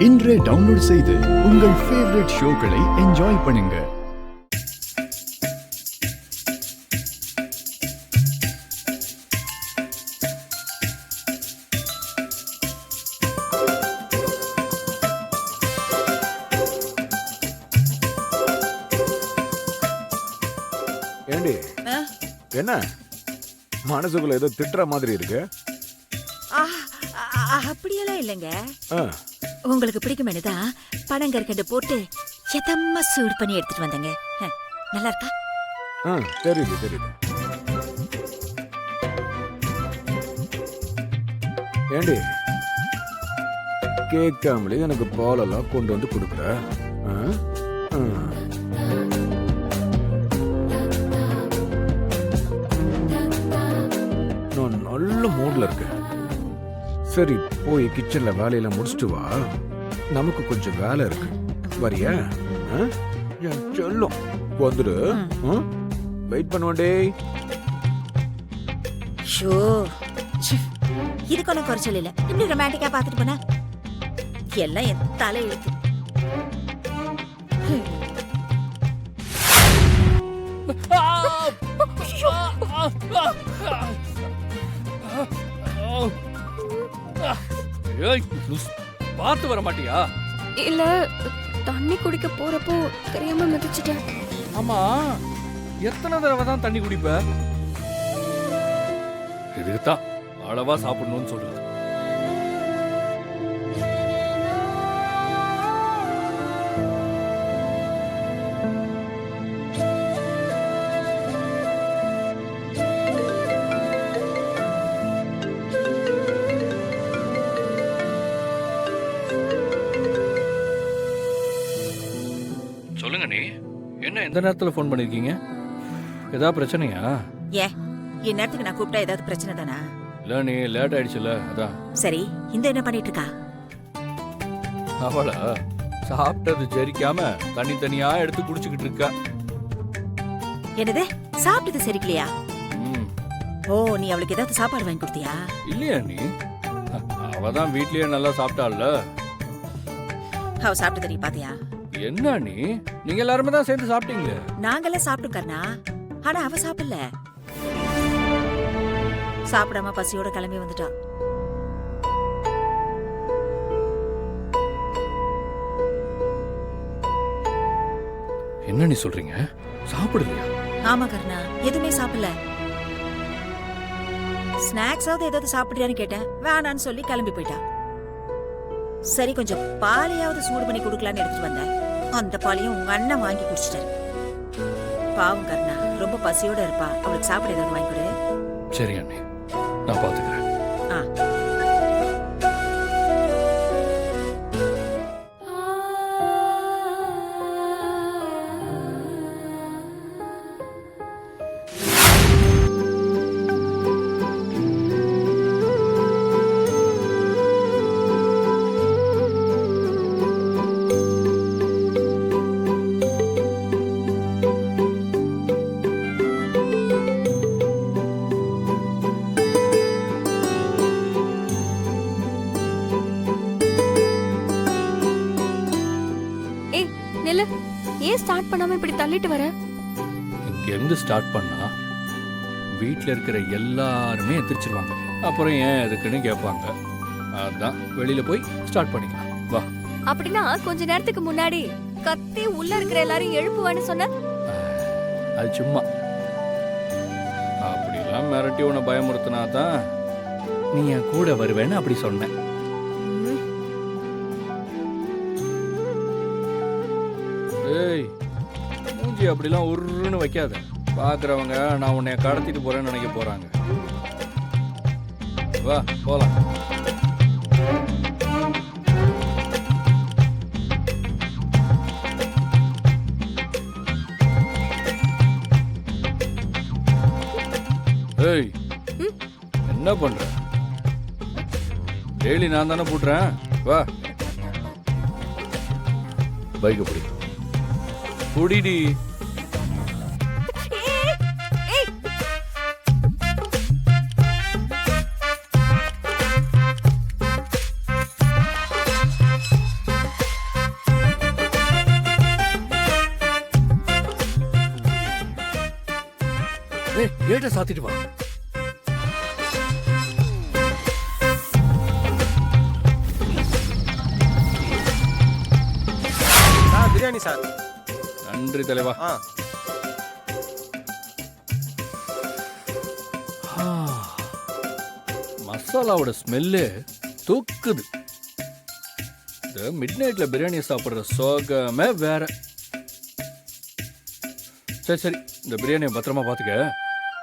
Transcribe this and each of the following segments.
இன்றே டவுன்லோட் செய்து உங்கள் ஃபேவரட் ஷோக்களை என்ஜாய் பண்ணுங்க. ஏண்டி என்ன மனசுக்குள்ள ஏதோ திட்டுற மாதிரி இருக்கு? அப்படியெல்லாம் இல்லைங்க. உங்களுக்கு பிடிக்குமேனு தான் பனங்கற்கண்டு போட்டு எதம்மா சூடு பண்ணி எடுத்துட்டு வந்தேங்க. நல்லா இருக்கா? தெரியுது தெரியுது. ஏண்டி கேட்காமலே எனக்கு பாலெல்லாம் கொண்டு வந்து கொடுக்குற? நான் நல்ல மூட்ல இருக்கேன். சரி போய் கிச்சன்ல வேலையெல்லாம் முடிச்சுட்டு வா, நமக்கு கொஞ்சம் வேலை இருக்கு. வரியா? என் செல்லம் வந்துடு. வெயிட் பண்ணுவோண்டே. ஷோ இதுக்கு ஒன்றும் குறைச்சல் இல்லை. இப்படி ரொமான்டிக்கா பார்த்துட்டு போனா எல்லாம் என் தலை இழுத்து. பார்த்து வர மாட்டியா? இல்ல, தண்ணி குடிக்க போறப்போ தெரியாம மிதிச்சிட்டேன். ஆமா, எத்தனை தடவை தான் தண்ணி குடிப்ப? இதுக்குத்தான் அளவா சாப்பிடணும்னு சொல்றது. சொல்லுங்க, நீ என்ன எந்த நேரத்துல போன் பண்ணிருக்கீங்க? ஏதாவது பிரச்சனையா? இந்நேரத்துக்கு நான் கூப்பிட்டா ஏதாவது பிரச்சனை தானா? இல்ல, நீ லேட் ஆயிடுச்சுல, அதான். சரி, இந்த என்ன பண்ணிட்டு இருக்கா? அவளா சாப்பிட்டது ஜெரிக்காம தனித்தனியா எடுத்து குடிச்சுக்கிட்டு இருக்கா. என்னது சாப்பிட்டது சரிக்கலையா? ஓ, நீ அவளுக்கு ஏதாவது சாப்பாடு வாங்கி கொடுத்தியா? இல்லையா, நீ அவதான் வீட்லயே நல்லா சாப்பிட்டாள்ல. அவ சாப்பிட்டது நீ பாத்தியா? என்ன நீங்க எல்லாருமே தான் சேர்ந்து சாப்பிட்டீங்களே. நாங்கெல்லாம் சாப்பிட்டோம் கர்ணா, ஆனா அவ சாப்பிடல. சாப்பிடாம பசியோட கிளம்பி வந்துட்டா. என்ன நீ சொல்றீங்க? சாப்பிடலையா? ஆமா கர்ணா, எதுவுமே சாப்பிடல. ஸ்நாக்ஸாவது ஏதாவது சாப்பிடுறியான்னு கேட்டேன், வேணான்னு சொல்லி கிளம்பி போயிட்டா. சரி, கொஞ்சம் பாலையாவது சூடு பண்ணி கொடுக்கலான்னு எடுத்துட்டு வந்தேன். அந்த பாலையும் உங்க அண்ணன் வாங்கி குடிச்சிட்டாரு. பாவம் கர்ணா, ரொம்ப பசியோட இருப்பா. அவளுக்கு சாப்பிட ஏதாவது வாங்கி கொடு. சரி அண்ணே, நான் பாத்துக்கிறேன். ஏன் ஸ்டார்ட் பண்ணாம இப்படி தள்ளிட்டு வர? இங்க இருந்து ஸ்டார்ட் பண்ணா வீட்ல இருக்கிற எல்லாருமே எந்திரிச்சிருவாங்க. அப்புறம் ஏன் எதுக்குன்னு கேட்பாங்க. அதான் வெளியில போய் ஸ்டார்ட் பண்ணிக்கலாம். வா. அப்படின்னா கொஞ்ச நேரத்துக்கு முன்னாடி கத்தி உள்ள இருக்கிற எல்லாரும் எழுப்புவான்னு சொன்ன. அது சும்மா அப்படிலாம் மிரட்டி உன்னை பயமுறுத்தினா தான் நீ என் கூட வருவேன்னு அப்படி சொன்னேன். ஏய், மூஞ்சி அப்படிலாம் உருன்னு வைக்காத. பாக்குறவங்க நான் உன்னை கடத்திட்டு போறேன்னு நினைக்க போறாங்க. வா போலாம். ஏய், என்ன பண்ற? டெய்லி நான் தானே போட்டுறேன். வா, பைக் பிடி. புடிடி. கேட்டை சாத்திட்டு வா. Sir biryani sir. நன்றி தலைவா. மசாலாவோட ஸ்மெல்லு தூக்குது. இந்த மிட் நைட்ல பிரியாணி சாப்பிட்ற சோகமே வேற. சரி சரி, இந்த பிரியாணியை பத்திரமா பார்த்துக்க.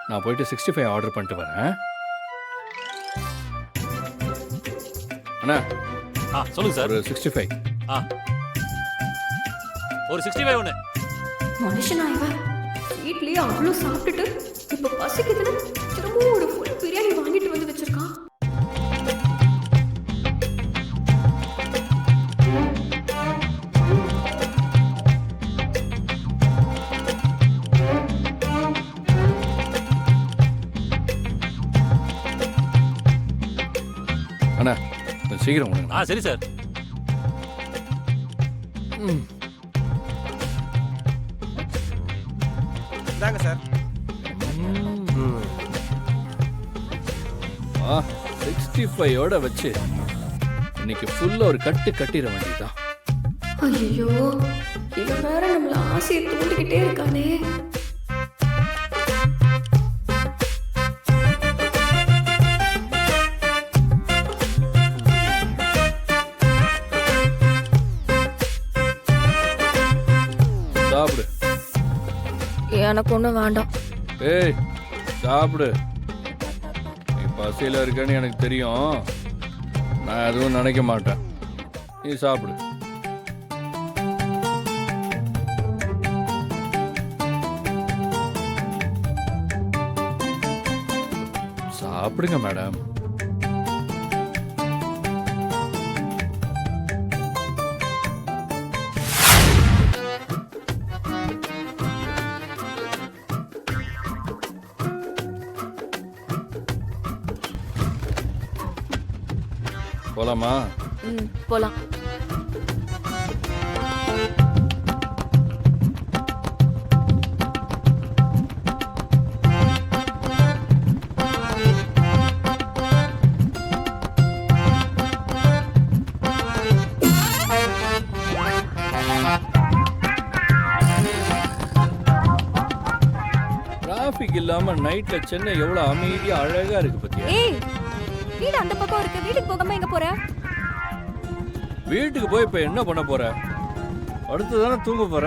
நான் போயிட்டு 65 ஆர்டர் பண்ணிட்டு வரேன். அண்ணா சொல்லுங்க சார். ஒரு 65. ஒரு 65 ஒன்று. மனுஷனா இவன் வீட்லயே அவ்வளோ சாப்பிட்டுட்டு இப்ப பசிக்குதுன்னு திரும்ப ஒரு ஃபுல் பிரியாணி வாங்கிட்டு வந்து வச்சிருக்கான். அண்ணா கொஞ்சம் சீக்கிரம் கொடுங்க. சரி சார். இந்தாங்க சார். 65ஓட வச்சு இன்னைக்கு ஃபுல்லா ஒரு கட்டு கட்டிட வேண்டியதுதான். ஐயோ, இவன் வேற நம்மள ஆசையை தூண்டிக்கிட்டே இருக்கானே. சாப்பிடு. எனக்கு ஒன்றும் வேண்டாம். ஏய் சாப்பிடு. நீ பசியில் இருக்கேன்னு எனக்கு தெரியும். நான் எதுவும் நினைக்க மாட்டேன். நீ சாப்பிடு. சாப்பிடுங்க மேடம். போலாமா? போலாம். டிராஃபிக் இல்லாம நைட்ல சென்னை எவ்வளவு அமைதியா அழகா இருக்கு பத்தியா? ஏய், வீடு அந்த பக்கம் இருக்கு. வீட்டுக்கு போகாம எங்க போற? வீட்டுக்கு போய் இப்ப என்ன பண்ண போற? அடுத்து தானே தூங்க போற.